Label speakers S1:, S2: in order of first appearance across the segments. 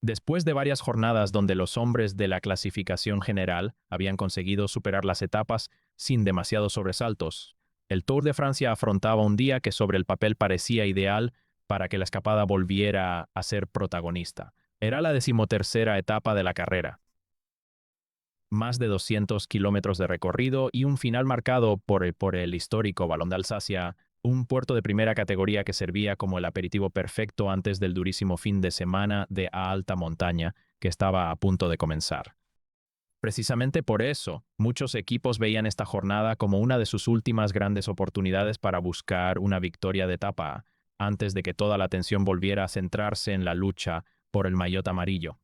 S1: Después de varias jornadas donde los hombres de la clasificación general habían conseguido superar las etapas sin demasiados sobresaltos, el Tour de Francia afrontaba un día que sobre el papel parecía ideal para que la escapada volviera a ser protagonista. Era la 13ª etapa de la carrera. Más de 200 kilómetros de recorrido y un final marcado por el histórico Vallón de Alsacia, un puerto de primera categoría que servía como el aperitivo perfecto antes del durísimo fin de semana de alta montaña que estaba a punto de comenzar. Precisamente por eso, muchos equipos veían esta jornada como una de sus últimas grandes oportunidades para buscar una victoria de etapa antes de que toda la atención volviera a centrarse en la lucha por el maillot amarillo.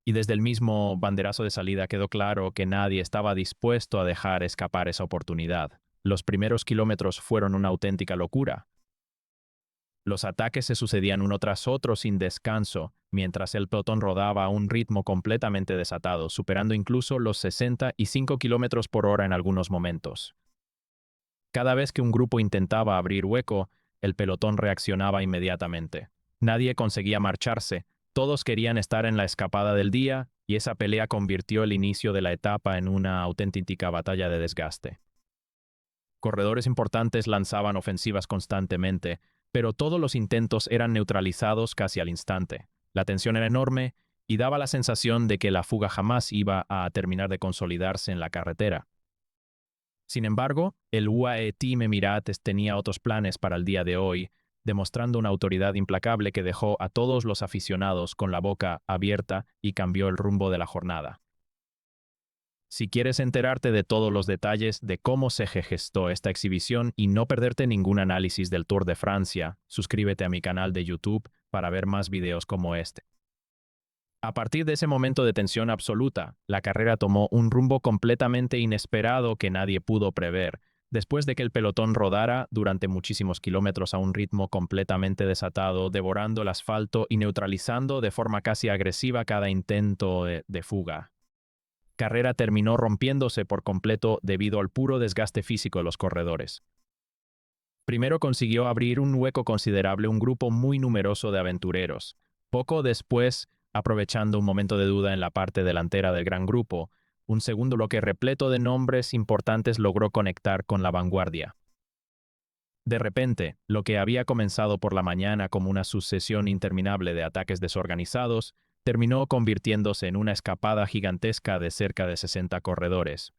S1: Y desde el mismo banderazo de salida quedó claro que nadie estaba dispuesto a dejar escapar esa oportunidad. Los primeros kilómetros fueron una auténtica locura. Los ataques se sucedían uno tras otro sin descanso, mientras el pelotón rodaba a un ritmo completamente desatado, superando incluso los 65 kilómetros por hora en algunos momentos. Cada vez que un grupo intentaba abrir hueco, el pelotón reaccionaba inmediatamente. Nadie conseguía marcharse, todos querían estar en la escapada del día, y esa pelea convirtió el inicio de la etapa en una auténtica batalla de desgaste. Corredores importantes lanzaban ofensivas constantemente, pero todos los intentos eran neutralizados casi al instante. La tensión era enorme y daba la sensación de que la fuga jamás iba a terminar de consolidarse en la carretera. Sin embargo, el UAE Team Emirates tenía otros planes para el día de hoy, demostrando una autoridad implacable que dejó a todos los aficionados con la boca abierta y cambió el rumbo de la jornada. Si quieres enterarte de todos los detalles de cómo se gestó esta exhibición y no perderte ningún análisis del Tour de Francia, suscríbete a mi canal de YouTube para ver más videos como este. A partir de ese momento de tensión absoluta, la carrera tomó un rumbo completamente inesperado que nadie pudo prever, después de que el pelotón rodara durante muchísimos kilómetros a un ritmo completamente desatado, devorando el asfalto y neutralizando de forma casi agresiva cada intento de fuga. Carrera terminó rompiéndose por completo debido al puro desgaste físico de los corredores. Primero consiguió abrir un hueco considerable un grupo muy numeroso de aventureros. Poco después, aprovechando un momento de duda en la parte delantera del gran grupo, un segundo bloque repleto de nombres importantes logró conectar con la vanguardia. De repente, lo que había comenzado por la mañana como una sucesión interminable de ataques desorganizados, terminó convirtiéndose en una escapada gigantesca de cerca de 60 corredores.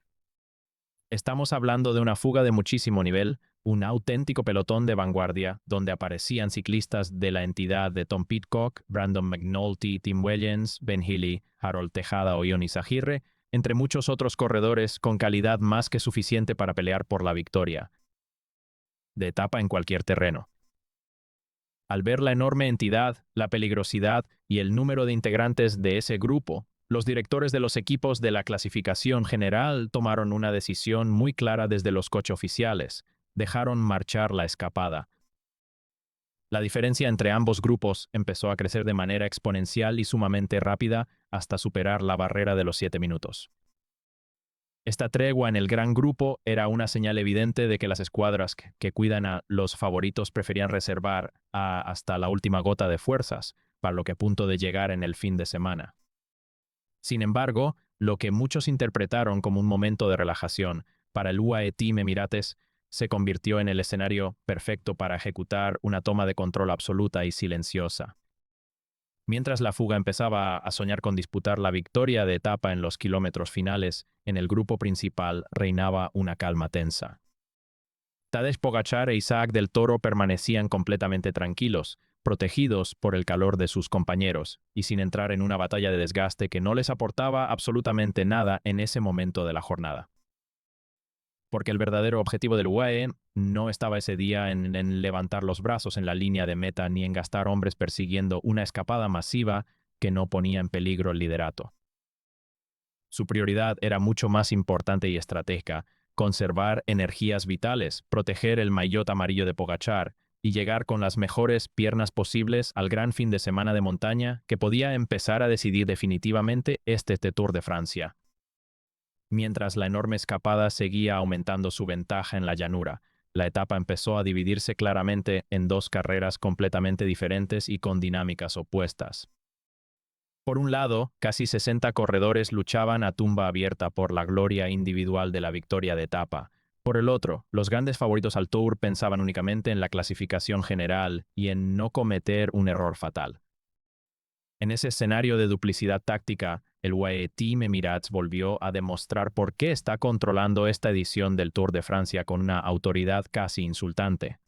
S1: Estamos hablando de una fuga de muchísimo nivel, un auténtico pelotón de vanguardia, donde aparecían ciclistas de la entidad de Tom Pidcock, Brandon McNulty, Tim Wellens, Ben Healy, Harold Tejada o Ionis Aguirre, entre muchos otros corredores con calidad más que suficiente para pelear por la victoria de etapa en cualquier terreno. Al ver la enorme entidad, la peligrosidad y el número de integrantes de ese grupo, los directores de los equipos de la clasificación general tomaron una decisión muy clara desde los coches oficiales. Dejaron marchar la escapada. La diferencia entre ambos grupos empezó a crecer de manera exponencial y sumamente rápida hasta superar la barrera de los 7 minutos. Esta tregua en el gran grupo era una señal evidente de que las escuadras que cuidan a los favoritos preferían reservar hasta la última gota de fuerzas para lo que a punto de llegar en el fin de semana. Sin embargo, lo que muchos interpretaron como un momento de relajación para el UAE Team Emirates se convirtió en el escenario perfecto para ejecutar una toma de control absoluta y silenciosa. Mientras la fuga empezaba a soñar con disputar la victoria de etapa en los kilómetros finales, en el grupo principal reinaba una calma tensa. Tadej Pogačar e Isaac del Toro permanecían completamente tranquilos, protegidos por el calor de sus compañeros, y sin entrar en una batalla de desgaste que no les aportaba absolutamente nada en ese momento de la jornada. Porque el verdadero objetivo del UAE no estaba ese día en levantar los brazos en la línea de meta ni en gastar hombres persiguiendo una escapada masiva que no ponía en peligro el liderato. Su prioridad era mucho más importante y estratégica: conservar energías vitales, proteger el maillot amarillo de Pogačar y llegar con las mejores piernas posibles al gran fin de semana de montaña que podía empezar a decidir definitivamente este Tour de Francia. Mientras la enorme escapada seguía aumentando su ventaja en la llanura, la etapa empezó a dividirse claramente en dos carreras completamente diferentes y con dinámicas opuestas. Por un lado, casi 60 corredores luchaban a tumba abierta por la gloria individual de la victoria de etapa. Por el otro, los grandes favoritos al Tour pensaban únicamente en la clasificación general y en no cometer un error fatal. En ese escenario de duplicidad táctica, el UAE Team Emirates volvió a demostrar por qué está controlando esta edición del Tour de Francia con una autoridad casi insultante.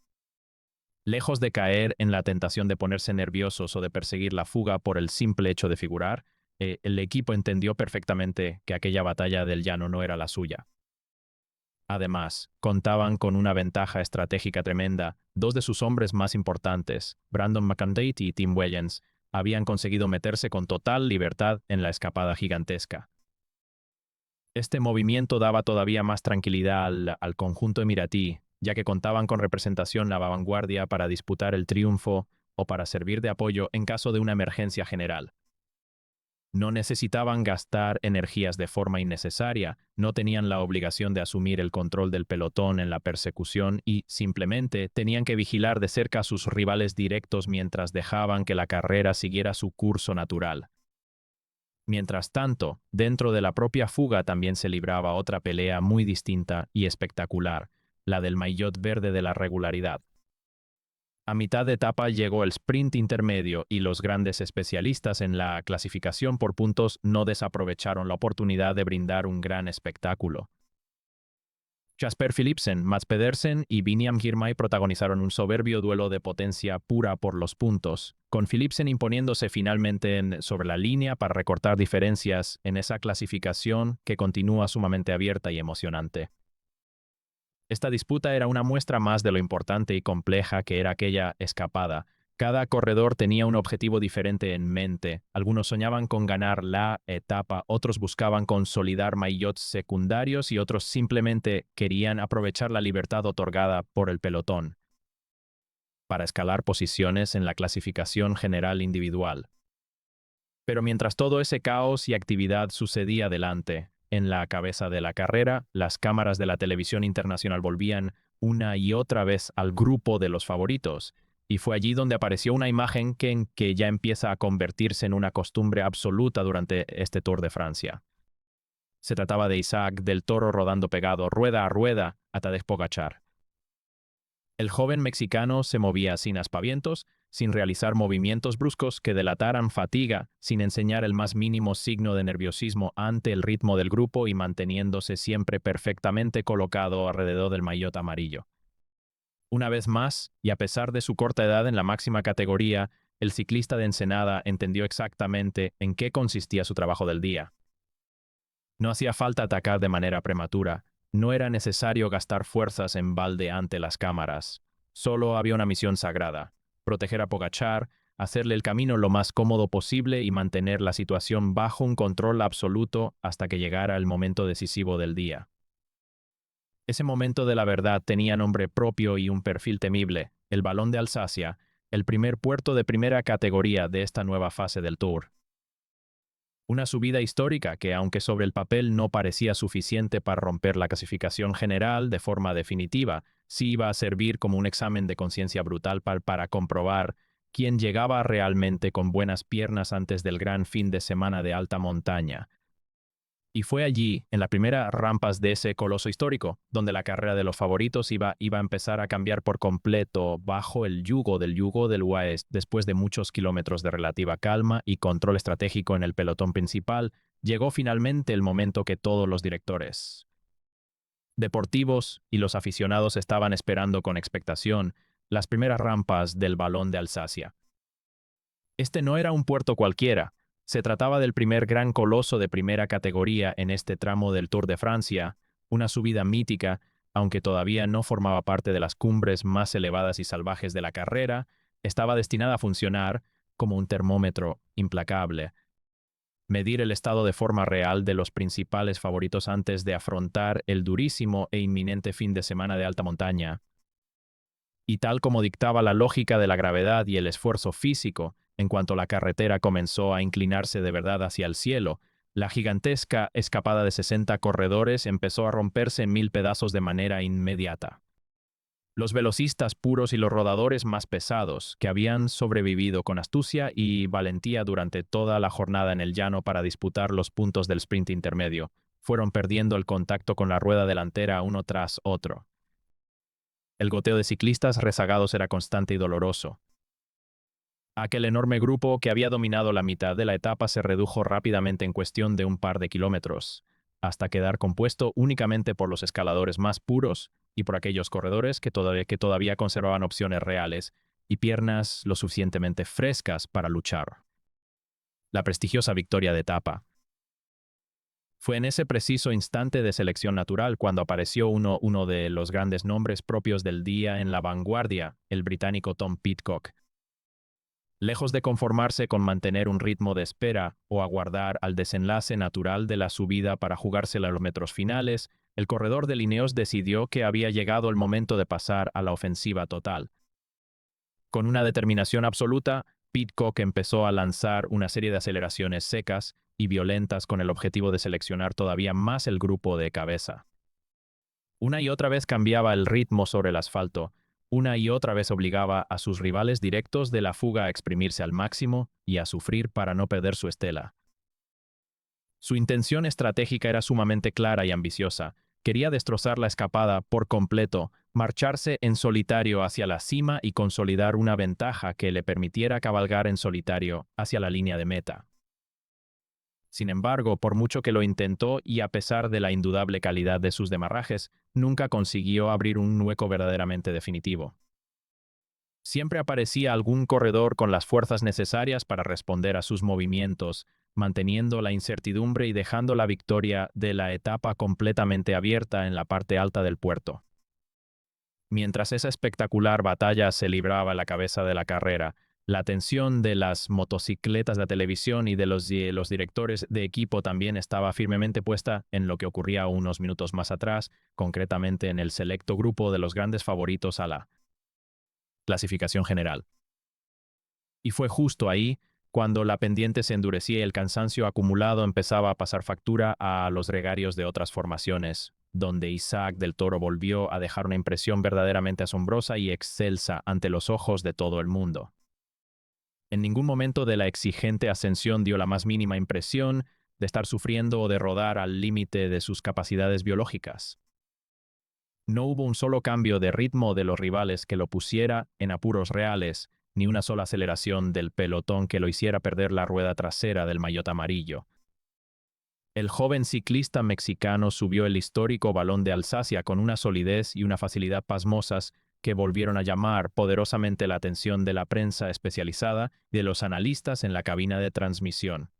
S1: Lejos de caer en la tentación de ponerse nerviosos o de perseguir la fuga por el simple hecho de figurar, el equipo entendió perfectamente que aquella batalla del llano no era la suya. Además, contaban con una ventaja estratégica tremenda. Dos de sus hombres más importantes, Brandon McCandate y Tim Wellens, habían conseguido meterse con total libertad en la escapada gigantesca. Este movimiento daba todavía más tranquilidad al conjunto emiratí, ya que contaban con representación la vanguardia para disputar el triunfo o para servir de apoyo en caso de una emergencia general. No necesitaban gastar energías de forma innecesaria, no tenían la obligación de asumir el control del pelotón en la persecución y, simplemente, tenían que vigilar de cerca a sus rivales directos mientras dejaban que la carrera siguiera su curso natural. Mientras tanto, dentro de la propia fuga también se libraba otra pelea muy distinta y espectacular, la del maillot verde de la regularidad. A mitad de etapa llegó el sprint intermedio y los grandes especialistas en la clasificación por puntos no desaprovecharon la oportunidad de brindar un gran espectáculo. Jasper Philipsen, Mads Pedersen y Biniam Girmay protagonizaron un soberbio duelo de potencia pura por los puntos, con Philipsen imponiéndose finalmente sobre la línea para recortar diferencias en esa clasificación que continúa sumamente abierta y emocionante. Esta disputa era una muestra más de lo importante y compleja que era aquella escapada. Cada corredor tenía un objetivo diferente en mente. Algunos soñaban con ganar la etapa, otros buscaban consolidar maillots secundarios y otros simplemente querían aprovechar la libertad otorgada por el pelotón para escalar posiciones en la clasificación general individual. Pero mientras todo ese caos y actividad sucedía delante, en la cabeza de la carrera, las cámaras de la televisión internacional volvían una y otra vez al grupo de los favoritos, y fue allí donde apareció una imagen que ya empieza a convertirse en una costumbre absoluta durante este Tour de Francia. Se trataba de Isaac del Toro rodando pegado, rueda a rueda, a Tadej Pogačar. El joven mexicano se movía sin aspavientos, sin realizar movimientos bruscos que delataran fatiga, sin enseñar el más mínimo signo de nerviosismo ante el ritmo del grupo y manteniéndose siempre perfectamente colocado alrededor del maillot amarillo. Una vez más, y a pesar de su corta edad en la máxima categoría, el ciclista de Ensenada entendió exactamente en qué consistía su trabajo del día. No hacía falta atacar de manera prematura, no era necesario gastar fuerzas en balde ante las cámaras. Solo había una misión sagrada: proteger a Pogačar, hacerle el camino lo más cómodo posible y mantener la situación bajo un control absoluto hasta que llegara el momento decisivo del día. Ese momento de la verdad tenía nombre propio y un perfil temible: el Balón de Alsacia, el primer puerto de primera categoría de esta nueva fase del Tour. Una subida histórica que, aunque sobre el papel no parecía suficiente para romper la clasificación general de forma definitiva, sí iba a servir como un examen de conciencia brutal para comprobar quién llegaba realmente con buenas piernas antes del gran fin de semana de alta montaña. Y fue allí, en las primeras rampas de ese coloso histórico, donde la carrera de los favoritos iba a empezar a cambiar por completo bajo el yugo del UAE. Después de muchos kilómetros de relativa calma y control estratégico en el pelotón principal, llegó finalmente el momento que todos los directores deportivos y los aficionados estaban esperando con expectación: las primeras rampas del Balón de Alsacia. Este no era un puerto cualquiera. Se trataba del primer gran coloso de primera categoría en este tramo del Tour de Francia, una subida mítica, aunque todavía no formaba parte de las cumbres más elevadas y salvajes de la carrera, estaba destinada a funcionar como un termómetro implacable, medir el estado de forma real de los principales favoritos antes de afrontar el durísimo e inminente fin de semana de alta montaña. Y tal como dictaba la lógica de la gravedad y el esfuerzo físico, en cuanto la carretera comenzó a inclinarse de verdad hacia el cielo, la gigantesca escapada de 60 corredores empezó a romperse en 1000 pedazos de manera inmediata. Los velocistas puros y los rodadores más pesados, que habían sobrevivido con astucia y valentía durante toda la jornada en el llano para disputar los puntos del sprint intermedio, fueron perdiendo el contacto con la rueda delantera uno tras otro. El goteo de ciclistas rezagados era constante y doloroso. Aquel enorme grupo que había dominado la mitad de la etapa se redujo rápidamente en cuestión de un par de kilómetros, hasta quedar compuesto únicamente por los escaladores más puros y por aquellos corredores que todavía conservaban opciones reales y piernas lo suficientemente frescas para luchar. La prestigiosa victoria de etapa. Fue en ese preciso instante de selección natural cuando apareció uno de los grandes nombres propios del día en la vanguardia, el británico Tom Pidcock. Lejos de conformarse con mantener un ritmo de espera o aguardar al desenlace natural de la subida para jugársela a los metros finales, el corredor de Ineos decidió que había llegado el momento de pasar a la ofensiva total. Con una determinación absoluta, Pidcock empezó a lanzar una serie de aceleraciones secas y violentas con el objetivo de seleccionar todavía más el grupo de cabeza. Una y otra vez cambiaba el ritmo sobre el asfalto, una y otra vez obligaba a sus rivales directos de la fuga a exprimirse al máximo y a sufrir para no perder su estela. Su intención estratégica era sumamente clara y ambiciosa. Quería destrozar la escapada por completo, marcharse en solitario hacia la cima y consolidar una ventaja que le permitiera cabalgar en solitario hacia la línea de meta. Sin embargo, por mucho que lo intentó y a pesar de la indudable calidad de sus demarrajes, nunca consiguió abrir un hueco verdaderamente definitivo. Siempre aparecía algún corredor con las fuerzas necesarias para responder a sus movimientos, manteniendo la incertidumbre y dejando la victoria de la etapa completamente abierta en la parte alta del puerto. Mientras esa espectacular batalla se libraba en la cabeza de la carrera, la atención de las motocicletas de televisión y de los directores de equipo también estaba firmemente puesta en lo que ocurría unos minutos más atrás, concretamente en el selecto grupo de los grandes favoritos a la clasificación general. Y fue justo ahí cuando la pendiente se endurecía y el cansancio acumulado empezaba a pasar factura a los gregarios de otras formaciones, donde Isaac del Toro volvió a dejar una impresión verdaderamente asombrosa y excelsa ante los ojos de todo el mundo. En ningún momento de la exigente ascensión dio la más mínima impresión de estar sufriendo o de rodar al límite de sus capacidades biológicas. No hubo un solo cambio de ritmo de los rivales que lo pusiera en apuros reales, ni una sola aceleración del pelotón que lo hiciera perder la rueda trasera del maillot amarillo. El joven ciclista mexicano subió el histórico Balón de Alsacia con una solidez y una facilidad pasmosas que volvieron a llamar poderosamente la atención de la prensa especializada y de los analistas en la cabina de transmisión.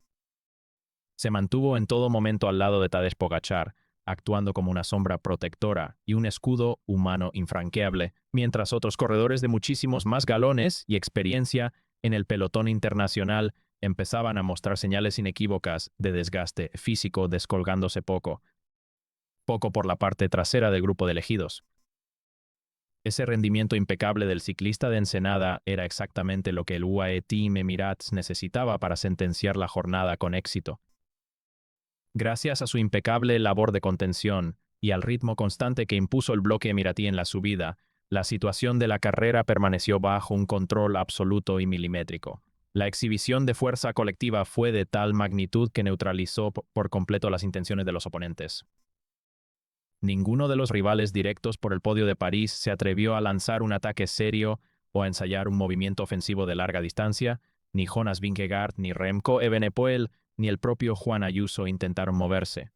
S1: Se mantuvo en todo momento al lado de Tadej Pogačar, actuando como una sombra protectora y un escudo humano infranqueable, mientras otros corredores de muchísimos más galones y experiencia en el pelotón internacional empezaban a mostrar señales inequívocas de desgaste físico descolgándose poco por la parte trasera del grupo de elegidos. Ese rendimiento impecable del ciclista de Ensenada era exactamente lo que el UAE Team Emirates necesitaba para sentenciar la jornada con éxito. Gracias a su impecable labor de contención y al ritmo constante que impuso el bloque emiratí en la subida, la situación de la carrera permaneció bajo un control absoluto y milimétrico. La exhibición de fuerza colectiva fue de tal magnitud que neutralizó por completo las intenciones de los oponentes. Ninguno de los rivales directos por el podio de París se atrevió a lanzar un ataque serio o a ensayar un movimiento ofensivo de larga distancia. Ni Jonas Vingegaard, ni Remco Evenepoel, ni el propio Juan Ayuso intentaron moverse.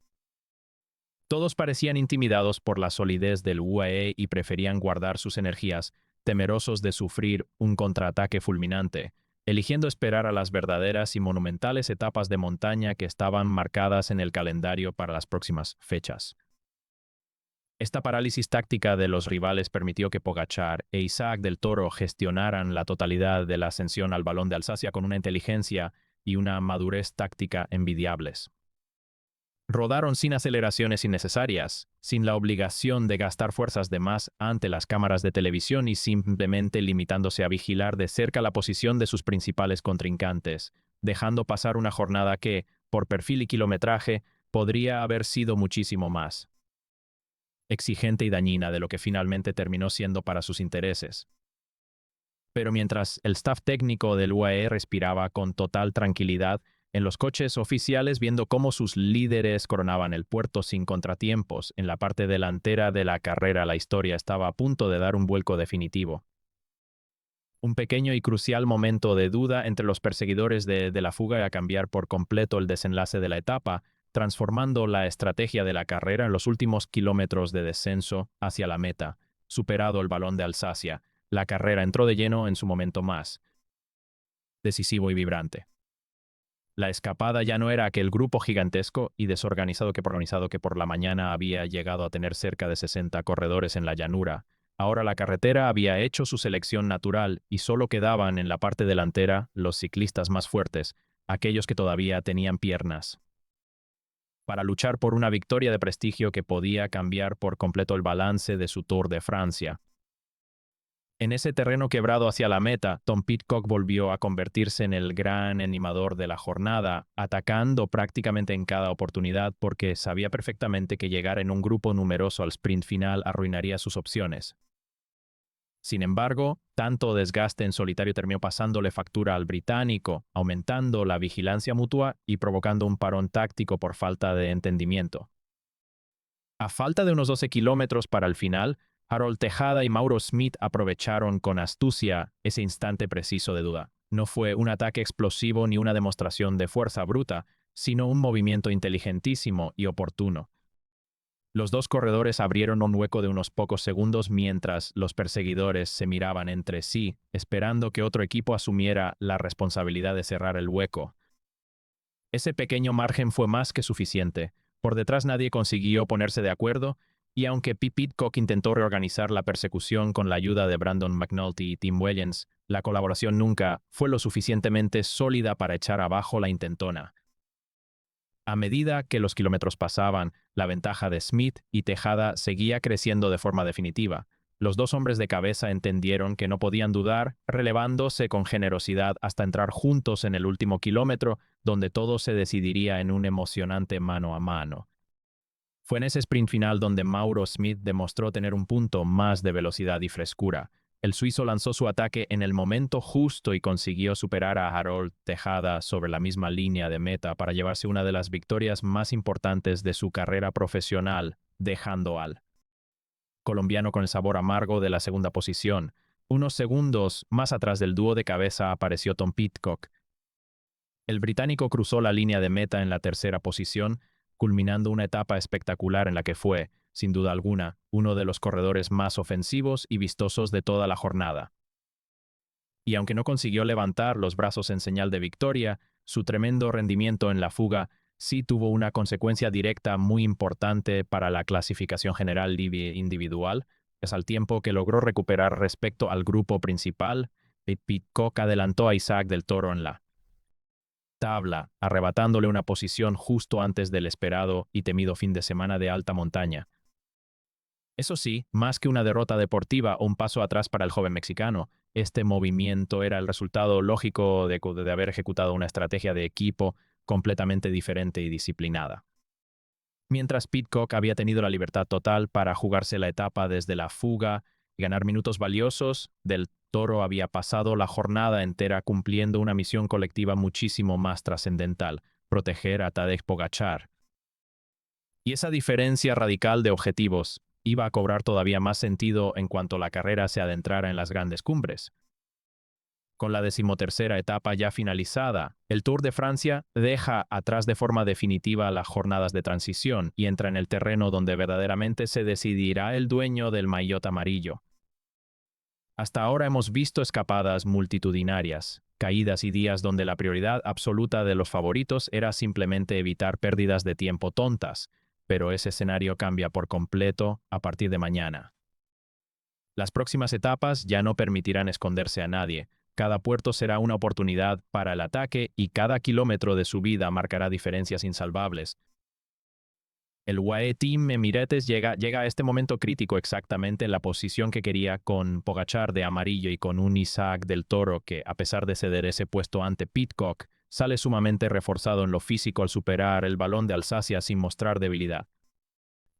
S1: Todos parecían intimidados por la solidez del UAE y preferían guardar sus energías, temerosos de sufrir un contraataque fulminante, eligiendo esperar a las verdaderas y monumentales etapas de montaña que estaban marcadas en el calendario para las próximas fechas. Esta parálisis táctica de los rivales permitió que Pogačar e Isaac del Toro gestionaran la totalidad de la ascensión al Balón de Alsacia con una inteligencia y una madurez táctica envidiables. Rodaron sin aceleraciones innecesarias, sin la obligación de gastar fuerzas de más ante las cámaras de televisión y simplemente limitándose a vigilar de cerca la posición de sus principales contrincantes, dejando pasar una jornada que, por perfil y kilometraje, podría haber sido muchísimo más. exigente y dañina de lo que finalmente terminó siendo para sus intereses. Pero mientras el staff técnico del UAE respiraba con total tranquilidad en los coches oficiales viendo cómo sus líderes coronaban el puerto sin contratiempos, en la parte delantera de la carrera la historia estaba a punto de dar un vuelco definitivo. Un pequeño y crucial momento de duda entre los perseguidores de la fuga a cambiar por completo el desenlace de la etapa, transformando la estrategia de la carrera en los últimos kilómetros de descenso hacia la meta. Superado el balón de Alsacia, la carrera entró de lleno en su momento más decisivo y vibrante. La escapada ya no era aquel grupo gigantesco y desorganizado que por la mañana había llegado a tener cerca de 60 corredores en la llanura. Ahora la carretera había hecho su selección natural y solo quedaban en la parte delantera los ciclistas más fuertes, aquellos que todavía tenían piernas, para luchar por una victoria de prestigio que podía cambiar por completo el balance de su Tour de Francia. En ese terreno quebrado hacia la meta, Tom Pidcock volvió a convertirse en el gran animador de la jornada, atacando prácticamente en cada oportunidad porque sabía perfectamente que llegar en un grupo numeroso al sprint final arruinaría sus opciones. Sin embargo, tanto desgaste en solitario terminó pasándole factura al británico, aumentando la vigilancia mutua y provocando un parón táctico por falta de entendimiento. A falta de unos 12 kilómetros para el final, Harold Tejada y Mauro Smith aprovecharon con astucia ese instante preciso de duda. No fue un ataque explosivo ni una demostración de fuerza bruta, sino un movimiento inteligentísimo y oportuno. Los dos corredores abrieron un hueco de unos pocos segundos mientras los perseguidores se miraban entre sí, esperando que otro equipo asumiera la responsabilidad de cerrar el hueco. Ese pequeño margen fue más que suficiente. Por detrás nadie consiguió ponerse de acuerdo, y aunque Pidcock intentó reorganizar la persecución con la ayuda de Brandon McNulty y Tim Wellens, la colaboración nunca fue lo suficientemente sólida para echar abajo la intentona. A medida que los kilómetros pasaban, la ventaja de Smith y Tejada seguía creciendo de forma definitiva. Los dos hombres de cabeza entendieron que no podían dudar, relevándose con generosidad hasta entrar juntos en el último kilómetro, donde todo se decidiría en un emocionante mano a mano. Fue en ese sprint final donde Mauro Smith demostró tener un punto más de velocidad y frescura. El suizo lanzó su ataque en el momento justo y consiguió superar a Harold Tejada sobre la misma línea de meta para llevarse una de las victorias más importantes de su carrera profesional, dejando al colombiano con el sabor amargo de la segunda posición. Unos segundos más atrás del dúo de cabeza apareció Tom Pidcock. El británico cruzó la línea de meta en la tercera posición, culminando una etapa espectacular en la que fue, sin duda alguna, uno de los corredores más ofensivos y vistosos de toda la jornada. Y aunque no consiguió levantar los brazos en señal de victoria, su tremendo rendimiento en la fuga sí tuvo una consecuencia directa muy importante para la clasificación general individual, es al tiempo que logró recuperar respecto al grupo principal. Pidcock adelantó a Isaac del Toro en la tabla, arrebatándole una posición justo antes del esperado y temido fin de semana de alta montaña. Eso sí, más que una derrota deportiva o un paso atrás para el joven mexicano, este movimiento era el resultado lógico de haber ejecutado una estrategia de equipo completamente diferente y disciplinada. Mientras Pidcock había tenido la libertad total para jugarse la etapa desde la fuga y ganar minutos valiosos, Del Toro había pasado la jornada entera cumpliendo una misión colectiva muchísimo más trascendental: proteger a Tadej Pogačar. Y esa diferencia radical de objetivos iba a cobrar todavía más sentido en cuanto la carrera se adentrara en las grandes cumbres. Con la 13ª etapa ya finalizada, el Tour de Francia deja atrás de forma definitiva las jornadas de transición y entra en el terreno donde verdaderamente se decidirá el dueño del maillot amarillo. Hasta ahora hemos visto escapadas multitudinarias, caídas y días donde la prioridad absoluta de los favoritos era simplemente evitar pérdidas de tiempo tontas, pero ese escenario cambia por completo a partir de mañana. Las próximas etapas ya no permitirán esconderse a nadie. Cada puerto será una oportunidad para el ataque y cada kilómetro de subida marcará diferencias insalvables. El UAE Team Emirates llega a este momento crítico exactamente en la posición que quería, con Pogačar de amarillo y con un Isaac del Toro que, a pesar de ceder ese puesto ante Pidcock, sale sumamente reforzado en lo físico al superar el balón de Alsacia sin mostrar debilidad.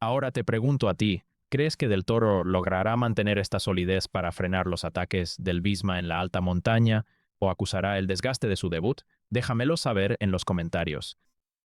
S1: Ahora te pregunto a ti, ¿Crees que Del Toro logrará mantener esta solidez para frenar los ataques del Visma en la alta montaña o acusará el desgaste de su debut? Déjamelo saber en los comentarios.